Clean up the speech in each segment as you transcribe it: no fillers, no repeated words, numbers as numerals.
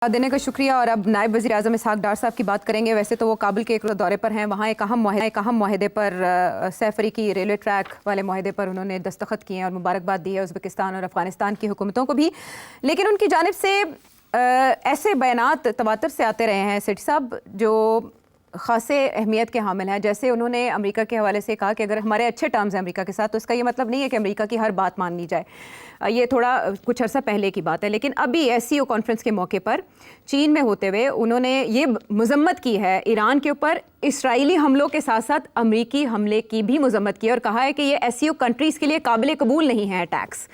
देने का शुक्रिया। और अब नायब वज़ीर आज़म इसहाक डार साहब की बात करेंगे। वैसे तो वो काबुल के एक दौरे पर हैं, वहाँ एक अहम माहदे पर सैफरीकी रेलवे ट्रैक वाले माहदे पर उन्होंने दस्तखत किए हैं और मुबारकबाद दी है उज़्बेकिस्तान और अफ़गानिस्तान की हुकूमतों को भी। लेकिन उनकी जानिब से ऐसे बयानात तवातर से आते रहे हैं सेठी साहब जो ख़ासे अहमियत के हामिल हैं। जैसे उन्होंने अमेरिका के हवाले से कहा कि अगर हमारे अच्छे टर्म्स हैं अमेरिका के साथ तो इसका ये मतलब नहीं है कि अमेरिका की हर बात मान ली जाए। ये थोड़ा कुछ अर्सा पहले की बात है। लेकिन अभी एससीओ कॉन्फ्रेंस के मौके पर चीन में होते हुए उन्होंने ये मजम्मत की है ईरान के ऊपर, इसराइली हमलों के साथ साथ अमरीकी हमले की भी मजम्मत की है और कहा है कि ये एससीओ कंट्रीज़ के लिए काबिल कबूल नहीं है अटैक्स।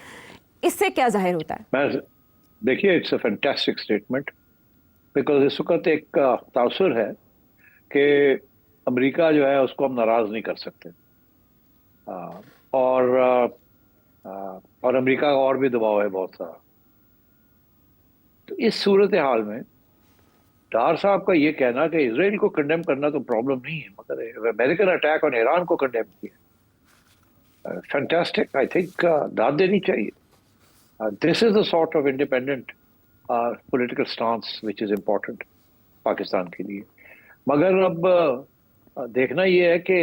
इससे क्या जाहिर होता है? देखिए, it's a fantastic statement because इस वक्त एक तासुर है कि अमेरिका जो है उसको हम नाराज नहीं कर सकते और अमेरिका का और भी दबाव है बहुत सारा। तो इस सूरत हाल में डार साहब का ये कहना कि इसराइल को कंडेम करना तो प्रॉब्लम नहीं है, मगर अमेरिकन अटैक ऑन ईरान को कंडेम किया, फैंटास्टिक। आई थिंक दाद देनी चाहिए। This is the sort of independent political stance which is important Pakistan के लिए। मगर अब देखना यह है कि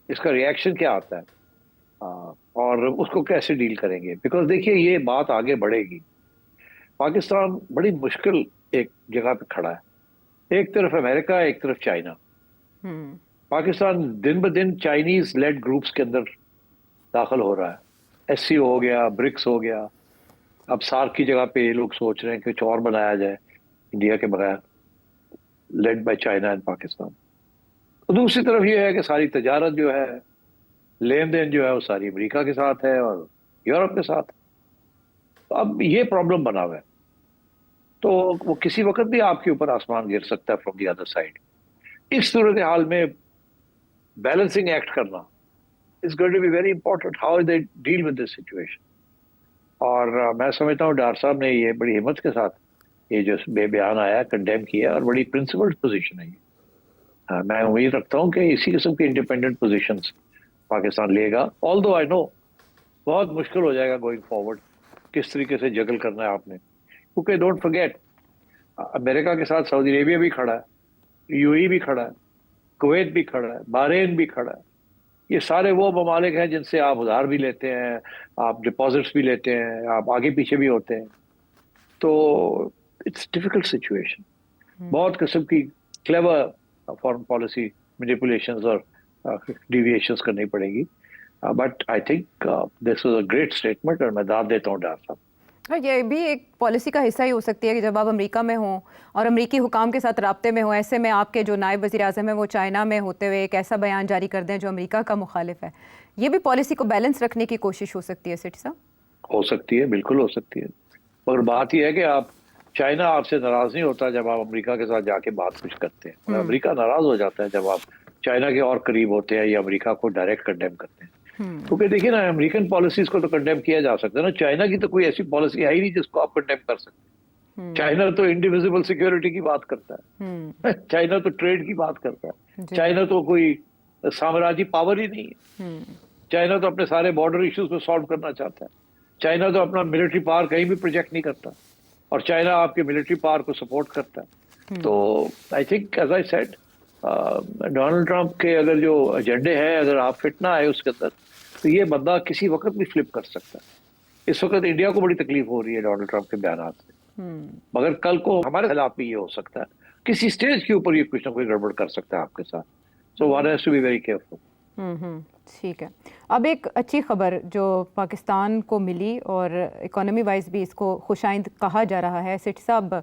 इसका रिएक्शन क्या आता है और उसको कैसे डील करेंगे। बिकॉज देखिए, ये बात आगे बढ़ेगी। पाकिस्तान बड़ी मुश्किल एक जगह पे खड़ा है, एक तरफ अमेरिका, एक तरफ चाइना। पाकिस्तान दिन ब दिन चाइनीज लेड ग्रुप्स के अंदर दाखिल हो रहा है। एससीओ हो गया, ब्रिक्स हो गया, अब सार्क की जगह पे ये लोग सोच रहे हैं कि कुछ और बनाया जाए इंडिया के बगैर, led by China and Pakistan. तो दूसरी तरफ ये है कि सारी तजारत जो है, लेन देन जो है, वो सारी अमेरिका के साथ है और यूरोप के साथ। तो अब ये प्रॉब्लम बना हुआ है, तो वो किसी वक्त भी आपके ऊपर आसमान गिर सकता है फ्रॉम द अदर साइड। इस सूरत हाल में बैलेंसिंग एक्ट करना is going to be very important, how they deal with this situation. और मैं समझता हूँ डार साहब ने ये बड़ी हिम्मत के साथ ये जो बयान आया कंडेम किया और बड़ी प्रिंसिपल्ड पोजीशन है ये। मैं उम्मीद रखता हूँ कि इसी किस्म की इंडिपेंडेंट पोजीशंस पाकिस्तान लेगा। ऑल्दो आई नो बहुत मुश्किल हो जाएगा गोइंग फॉरवर्ड, किस तरीके से जगल करना है आपने, क्योंकि डोंट फॉरगेट अमेरिका के साथ सऊदी अरेबिया भी खड़ा है, यूएई भी खड़ा है, कुवैत भी खड़ा है, बहरीन भी खड़ा है। ये सारे वो ममालिक हैं जिनसे आप उधार भी लेते हैं, आप डिपॉजिट्स भी लेते हैं, आप आगे पीछे भी होते हैं। तो इट्स डिफिकल्ट सिचुएशन। बहुत किस्म की क्लेवर फॉरेन पॉलिसी मैनिपुलेशंस और डिविएशंस करनी पड़ेगी। But I think this was a great statement और मैं दाद देता हूँ डार साहब। ये भी एक पॉलिसी का हिस्सा ही हो सकती है कि जब आप अमेरिका में हों और अमेरिकी हुकाम के साथ राब्ते में हों, ऐसे में आपके जो नायब वज़ीर आज़म है वो चाइना में होते हुए एक ऐसा बयान जारी कर दें जो अमेरिका का मुखालिफ है। ये भी पॉलिसी को बैलेंस रखने की कोशिश हो सकती है सेठी साहब? हो सकती है, बिल्कुल हो सकती है। मगर बात यह है कि आप चाइना आपसे नाराज नहीं होता जब आप अमेरिका के साथ जाके बात कुछ करते हैं, और अमेरिका नाराज हो जाता है जब आप चाइना के और करीब होते हैं या अमेरिका को डायरेक्ट कंडेम करते हैं। क्योंकि देखिए ना, अमेरिकन पॉलिसीज को तो कंडेम किया जा सकता है ना, चाइना की तो कोई ऐसी पॉलिसी है ही नहीं जिसको आप कंडेम कर सकते। चाइना तो इंडिविजिबल सिक्योरिटी की बात करता है, चाइना तो ट्रेड की बात करता है, चाइना तो कोई साम्राज्य पावर ही नहीं है। चाइना तो अपने सारे बॉर्डर इश्यूज को सॉल्व करना चाहता है। चाइना तो अपना मिलिट्री पावर कहीं भी प्रोजेक्ट नहीं करता और चाइना आपके मिलिट्री पावर को सपोर्ट करता है। तो I think as I said, Donald Trump के अगर जो एजेंडे हैं, अगर आप फिट ना आए उसके अंदर, तो ये बंदा किसी वक्त भी फ्लिप कर सकता है। इस वक्त इंडिया को बड़ी तकलीफ हो रही है डोनाल्ड ट्रंप के बयान से, मगर कल को हमारे खिलाफ भी ये हो सकता है। किसी स्टेज के ऊपर ये कुछ ना कोई गड़बड़ कर सकता है आपके साथ। So one has to be very careful. ठीक है। अब एक अच्छी खबर जो पाकिस्तान को मिली और इकोनॉमी वाइज भी इसको खुशाइंद कहा जा रहा है सेठी साहब,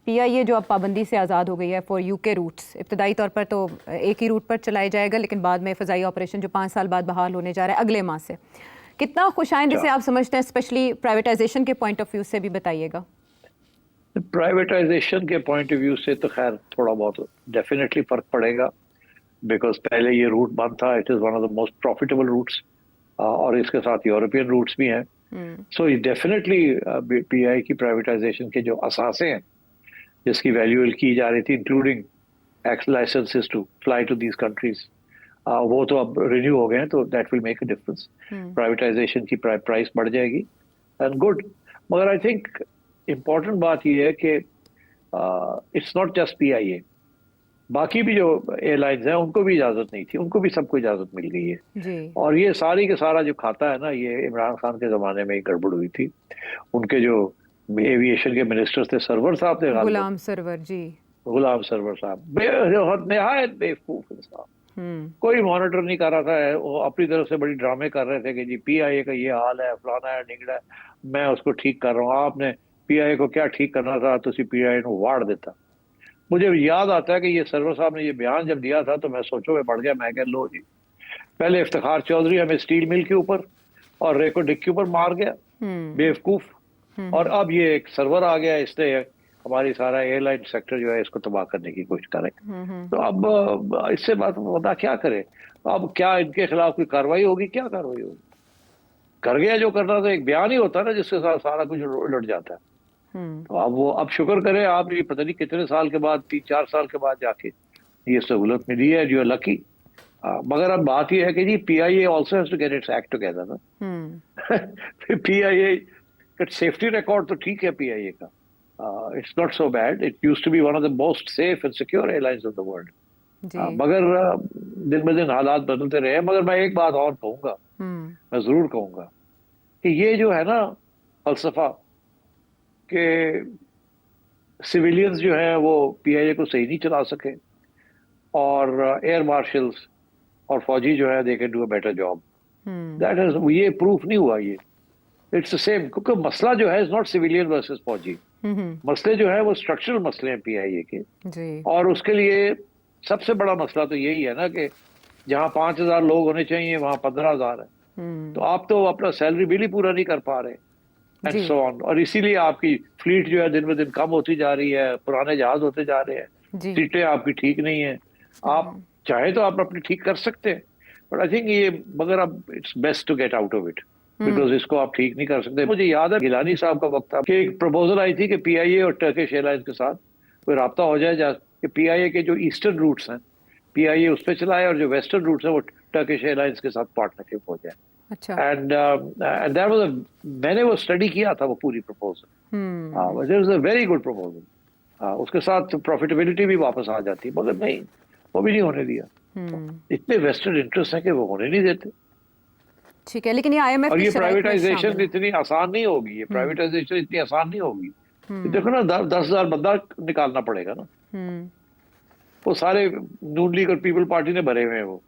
पीआईए जो अब पाबंदी से आज़ाद हो गई है फॉर यूके रूट्स, इब्तदाई तौर पर तो एक ही रूट पर चलाया जाएगा, लेकिन बाद में फ़ज़ाई ऑपरेशन जो 5 साल बाद बहाल होने जा रहा है अगले माह से, कितना खुशाइंद इसे आप समझते हैं? स्पेशली प्राइवेटाइजेशन के पॉइंट ऑफ व्यू से भी बताइएगा। प्राइवेटाइजेशन के पॉइंट ऑफ व्यू से तो खैर थोड़ा बहुत डेफिनेटली फर्क पड़ेगा, बिकॉज पहले ये रूट बंद था। It is one of the most profitable routes और इसके साथ यूरोपियन रूट्स भी हैं। सो डेफिनेटली पीआई की प्राइवेटाइजेशन के जो असासे हैं जिसकी वैल्यू की जा रही थी, including ex licences to fly to these countries, वो तो अब रिन्यू हो गए हैं, तो that will make a difference. Privatisation की प्राइस बढ़ जाएगी एंड गुड। मगर आई थिंक इम्पॉर्टेंट बात यह है कि इट्स नॉट जस्ट पीआईए, बाकी भी जो एयरलाइंस हैं उनको भी इजाजत नहीं थी, उनको भी सबको इजाजत मिल गई है। जी। और ये सारी के सारा जो खाता है ना, ये इमरान खान के जमाने में ही गड़बड़ हुई थी। उनके जो एविएशन के मिनिस्टर थे, सरवर साहब थे गालिबा, गुलाम सरवर जी। गुलाम सरवर साहब, निहायत बेवकूफ इंसान। हम्म। कोई मॉनिटर नहीं कर रहा था, वो अपनी तरफ से बड़ी ड्रामे कर रहे थे कि जी पीआईए का ये हाल है, फलाना है, निगड़ा है, मैं उसको ठीक कर रहा हूँ। आपने पीआईए को क्या ठीक करना था, तो पीआईए को वाड़ देता। मुझे याद आता है कि ये सरवर साहब ने ये बयान जब दिया था तो मैं सोचो में पड़ गया। मैं कह लो जी, पहले इफ्तिखार चौधरी हमें स्टील मिल के ऊपर और रेको डिक के ऊपर मार गया, बेवकूफ, और अब ये एक सर्वर आ गया, इसने हमारी सारा एयरलाइन सेक्टर जो है इसको तबाह करने की कोशिश करे। तो अब इससे बात बता क्या करे। अब क्या इनके खिलाफ कोई कार्रवाई होगी? क्या कार्रवाई होगी? कर गया जो करना था, एक बयान ही होता है ना जिसके साथ सारा कुछ उलट जाता है। तो अब वो, अब शुक्र करे आप, ये पता नहीं कितने साल के बाद, 3-4 साल के बाद जाके ये सहूलत मिली है, जो लकी। मगर अब बात ये है कि जी PIA also has to get its act together ना। पीआईए का सेफ्टी रिकॉर्ड तो ठीक है पीआईए का, it's not so bad, it used to be one of the most safe and secure airlines of the world. मगर दिन ब दिन हालात बदलते रहे। मगर मैं एक बात और कहूंगा, मैं जरूर कहूंगा कि ये जो है ना फलसफा कि सिविलियंस जो है वो पीआईए को सही नहीं चला सके और एयर मार्शल्स और फौजी जो है they can do a better job, that is, ये प्रूफ नहीं हुआ। ये इट्स द सेम, क्योंकि मसला जो है इज नॉट सिविलियन वर्सेस फौजी, मसले जो है वो स्ट्रक्चरल मसले हैं पीआईए के जी। और उसके लिए सबसे बड़ा मसला तो यही है ना कि जहां 5,000 लोग होने चाहिए वहां 15,000 है। तो आप तो अपना सैलरी बिल ही पूरा नहीं कर पा रहे, एंड सो ऑन। और इसीलिए आपकी फ्लीट जो है दिन ब दिन कम होती जा रही है, पुराने जहाज होते जा रहे हैं, सीटें आपकी ठीक नहीं है। आप चाहे तो आप अपनी ठीक कर सकते हैं, बट आई थिंक ये, मगर अब it's best to get out of it, because इसको आप ठीक नहीं कर सकते। मुझे याद है गिलानी साहब का वक्त था कि एक प्रपोजल आई थी कि पीआईए और टर्किश एयरलाइंस के साथ कोई राब्ता हो जाए, कि पीआईए के जो ईस्टर्न रूट्स हैं पीआईए उस पर चलाए और जो वेस्टर्न रूट्स हैं वो टर्किश एयरलाइंस के साथ पार्टनरशिप हो जाए। अच्छा। एंड दैट वाज, मैंने वो स्टडी किया था, वो पूरी proposal, it was a very good proposal. उसके साथ प्रॉफिटेबिलिटी भी वापस आ जाती, मगर नहीं, वो भी नहीं होने दिया। इतने वेस्टर्न इंटरेस्ट है कि वो होने नहीं देते। ठीक है, लेकिन ये आईएमएफ और की ये शराइत में प्राइवेटाइजेशन शामिल है। इतनी आसान नहीं होगी, ये प्राइवेटाइजेशन इतनी आसान नहीं होगी। देखो ना, 10,000 बंदा निकालना पड़ेगा ना। वो सारे नून लीग और पीपल पार्टी ने भरे हुए हैं, वो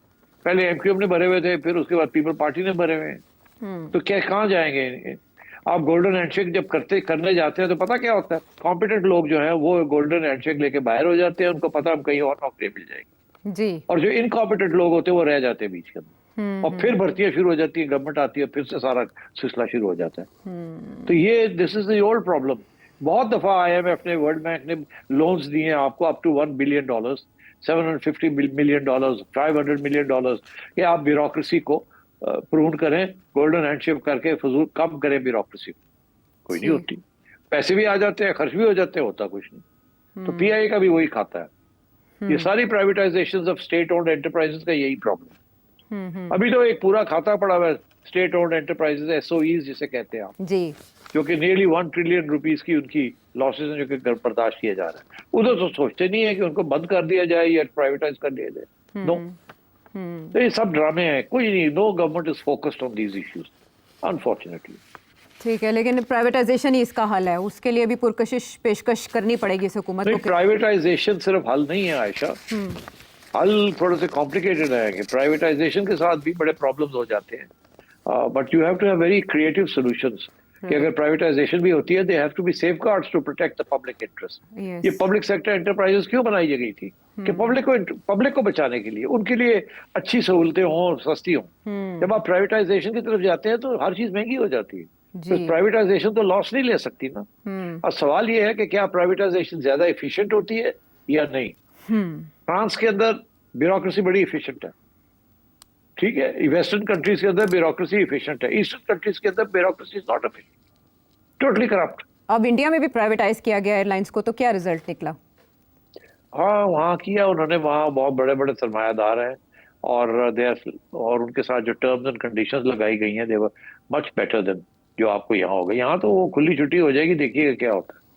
पहले एमक्यूएम ने भरे हुए थे, फिर उसके बाद पीपल पार्टी ने भरे हुए हैं। तो क्या, कहाँ जाएंगे? आप गोल्डन हैंडशेक जब करने जाते हैं तो पता क्या होता है, कॉम्पिटेंट लोग जो हैं वो गोल्डन हैंडशेक लेके बाहर हो जाते हैं, उनको पता हम कहीं और नौकरी मिल जाएगी जी। और जो इनकॉम्पिटेंट लोग होते हैं वो रह जाते हैं बीच के अंदर, और फिर भर्तियां शुरू हो जाती है, गवर्नमेंट आती है, फिर से सारा सिलसिला शुरू हो जाता है। तो ये, this is the old problem. बहुत दफा आईएमएफ ने, वर्ल्ड बैंक ने लोन्स दिए हैं आपको up to $1 billion, $750 million, $500 million, कि आप ब्यूरोक्रेसी को प्रून करें, गोल्डन हैंडशेक करके फजूल कम करें ब्यूरोक्रेसी। कोई नहीं होती, पैसे भी आ जाते हैं, खर्च भी हो जाते हैं, होता कुछ नहीं। तो पीआईए का भी वही खाता है। ये सारी privatisation of state owned enterprises का यही प्रॉब्लम। अभी तो एक पूरा खाता पड़ा हुआ है स्टेट ओन्ड एंटरप्राइजेस, एसओईज जिसे कहते हैं आप जी, जो कि नियरली 1 ट्रिलियन रुपीस की उनकी लॉसेस हैं, जो कि बर्दाश्त किया जा रहा है। उधर तो सोचते नहीं है कि उनको बंद कर दिया जाए या प्राइवेटाइज कर दिया जाए। नो, तो ये सब ड्रामे हैं, कोई नहीं। No government is focused on these issues, unfortunately. ठीक है, लेकिन प्राइवेटाइजेशन ही इसका हल है, उसके लिए भी पुरकशिश पेशकश करनी पड़ेगी इस हुकूमत को। प्राइवेटाइजेशन सिर्फ हल नहीं है आयशा, हल थोड़े से कॉम्प्लिकेटेड है कि प्राइवेटाइजेशन के साथ भी बड़े प्रॉब्लम्स हो जाते हैं, but you have to have very creative solutions. कि अगर प्राइवेटाइजेशन भी होती है, they have to be safeguards to protect the public interest. ये पब्लिक सेक्टर एंटरप्राइजेस क्यों बनाई गई थी? कि पब्लिक को बचाने के लिए, उनके लिए अच्छी सहूलतें हों, सस्ती हों। जब आप प्राइवेटाइजेशन की तरफ जाते हैं तो हर चीज महंगी हो जाती है। तो प्राइवेटाइजेशन तो लॉस नहीं ले सकती ना। अब सवाल ये है कि क्या प्राइवेटाइजेशन ज्यादा एफिशिएंट होती है या नहीं। फ्रांस के अंदर ब्यूरोक्रेसी बड़ी एफिशिएंट है, ठीक है। वेस्टर्न कंट्रीज के अंदर ब्यूरोक्रेसी एफिशिएंट है, ईस्टर्न कंट्रीज के अंदर bureaucracy is not efficient, totally corrupt. अब इंडिया में भी प्राइवेटाइज किया गया एयरलाइंस को, तो क्या रिजल्ट निकला? हाँ, वहाँ किया उन्होंने, वहाँ बहुत बड़े बड़े सरमायादार हैं और उनके साथ जो टर्म्स एंड कंडीशंस लगाई गई हैं, दे वर मच बेटर देन जो आपको यहाँ होगा। यहाँ तो वो खुली छुट्टी हो जाएगी, देखिएगा क्या होता है।